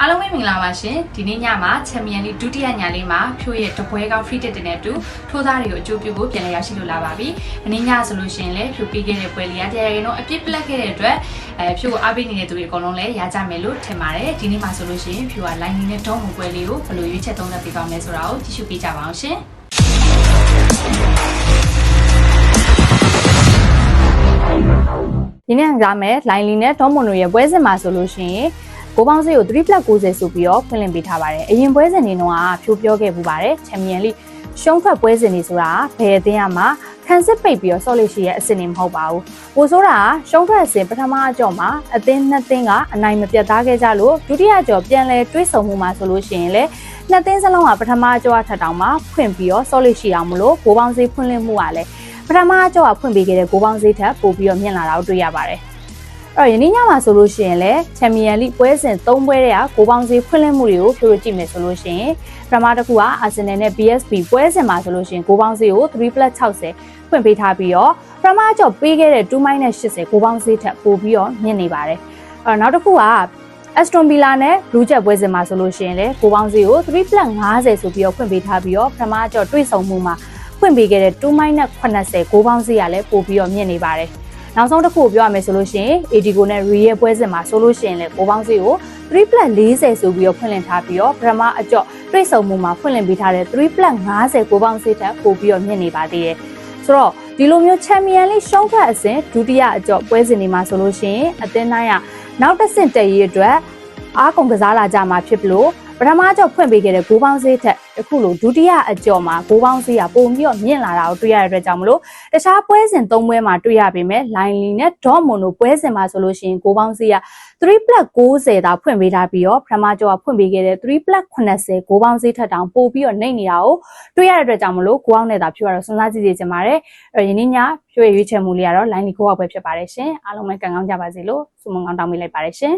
အားလုံးပဲမင်္ဂလာပါရှင်ဒီနေ့ညမှာချန်ပီယံလိဒုတိယညလေးမှာဖြိုးရဲ့တပွဲကောင်း free ticket နဲ့တူထိုးသားတွေကိုအကျိုးပြုဖို့ပြန်လည်ရောက်ရှိလို့လာပါပြီ။မနေ့ညဆိုလို့ရှိရင်လည်းဖြိုးပြီးခဲ့တဲ့ပွဲလေးကတရားရင်တော့အပြစ်ပလက်ခဲ့တဲ့အတွက်ဖြိုးကိုအားပေးနေတဲ့သူတွေအကုန်လုံးလည်းရကြမယ်လို့ထင်ပါတယ်။ဒီနေ့မှာဆိုလို့ရှိရင်ဖြိုးက line နဲ့တောင်းမှုပွဲလေးကိုဘယ်လိုရွေးချက်သုံးသပ်ပေးပါမလဲဆိုတာကိုကြည့်ရှုပေးကြပါအောင်ရှင်။ဒီနေ့ကစားမယ် line နဲ့တောင်းမှုတို့ရဲ့ပွဲစဉ်မှာဆိုလို့ရှိရင်ကိုပေါင်းစေးကို3+90ဆိုပြီးတော့ဖွင့်လှစ်ပေးထားပါတယ်အရင်ပွဲစဉ်တွေတော့ဖြိုးပြောခဲ့ပူပါတယ်ချန်ပီယံလိရှုံးထွက်ပွဲစဉ်တွေဆိုတာဘယ်အသင်းကမှခံစစ်ပိတ်ပြီးတော့ဆော့လစ်ရှိရဲ့အဆင့်တွေမဟုတ်ပါဘူးပိုဆိုတာရှုံးထွက်အဆင့်ပထမအကြော့မှာအသင်းနှစ်သင်းကအနိုင်မပြတ်သားခဲ့ကြလို့ဒုတိယအကြော့ပြန်လဲတွေးဆုံမှုမှာဆိုလို့ရှိရင်လေနှစ်သင်းစလုံးကပထမအကြော့အထက်တောင်မှာဖွင့်ပြီးတော့ဆော့လစ်ရှိအောင်မလို့ကိုပေါင်းစေးဖွင့်လှစ်မှုကလည်းပထမအကြော့ကဖွင့်ပေးခဲ့တဲ့ကိုပေါင်းစေးထက်ပိုပြီးတော့မြင့်လာတာကိုတွေ့ရပါတယ်အဲ့တော့ယနေ့ညမှာဆိုလို့ရှိရင်လည်းချန်ပီယံလိပွဲစဉ်3ပွဲတည်းကကိုပေါင်းစေးဖွင့်လှစ်မှုတွေကိုဖြိုးကြည့်မယ်ဆိုလို့ရှိရင်ပထမတစ်ခုကအာဆင်နယ်နဲ့ BSP ပွဲစဉ်မှာဆိုလို့ရှိရင်ကိုပေါင်းစေးကို3+60ဖွင့်ပေးထားပြီးတော့ပထမအကြော့ပေးခဲ့တဲ့2-80ကိုပေါင်းစေးထက်ပိုပြီးတော့မြင့်နေပါတယ်အဲ့တော့နောက်တစ်ခုကAston Villa နဲ့ Blue Jack ပွဲစဉ်မှာဆိုလို့ရှိရင်လည်းကိုပေါင်းစေးကို3+50ဆိုပြီးတော့ဖွင့်ပေးထားပြီးတော့ပထမအကြော့တွေ့ဆုံမှုမှာဖွင့်ပေးခဲ့တဲ့2-80ကိုပေါင်းစေးကလည်းပိုပြီးတော့မြင့်နေပါတယ်နောက်ဆုံးတစ်ခုပြောရမယ်ဆိုလို့ရှိရင် Edigo နဲ့ Real ပွဲစဉ်မှာဆိုလို့ရှိရင်လည်းကိုပေါင်းစေးကို3+40ဆိုပြီးတော့ဖွင့်လှစ်ထားပြီးတော့ပထမအကြော့တွေ့ဆုံမှုမှာဖွင့်လှစ်ပေးထားတဲ့3+50ကိုပေါင်းစေးထက်ပိုပြီးတော့မြင့်နေပါသေးတယ်ဆိုတော့ဒီလိုမျိုးချန်ပီယံလိရှုံးထွက်အဆင့်ဒုတိယအကြော့ပွဲစဉ်တွေမှာဆိုလို့ရှိရင်အသင်းတိုင်းကနောက်တစ်ဆင့်တက်ရေးအတွက်အားကုန်ကစားလာကြမှာဖြစ်လို့ပထမအကြော့ဖွင့်ပေးခဲ့တဲ့ကိုပေါင်းစေးထက်အခုလိုဒုတိယအကြော့မှာကိုပေါင်းစေးကပုံပြီးတော့မြင့်လာတာကိုတွေ့ရတဲ့အတွက်ကြောင့်မလို့တခြားပွဲစဉ်3ပွဲမှာတွေ့ရပေမဲ့ line နဲ့ dot mono ပွဲစဉ်မှာဆိုလို့ရှိရင်ကိုပေါင်းစေးက3+90သာဖွင့်ပေးထားပြီးတော့ပထမအကြော့ကဖွင့်ပေးခဲ့တဲ့3+80ကိုပေါင်းစေးထက်တောင်ပို့ပြီးတော့နှိမ့်နေတာကိုတွေ့ရတဲ့အတွက်ကြောင့်မလို့ကိုအောင်နဲ့သာဖြိုးရတော့စဉ်းစားကြည့်စေချင်ပါတယ်အဲ့ဒီနေ့ညဖြိုးရွေးချယ်မှုလေးကတော့ line ကိုပဲဖြစ်ပါတယ်ရှင်အားလုံးပဲကံကောင်းကြပါစေလို့ဆုမွန်ကောင်းတောင်းပေးလိုက်ပါတယ်ရှင်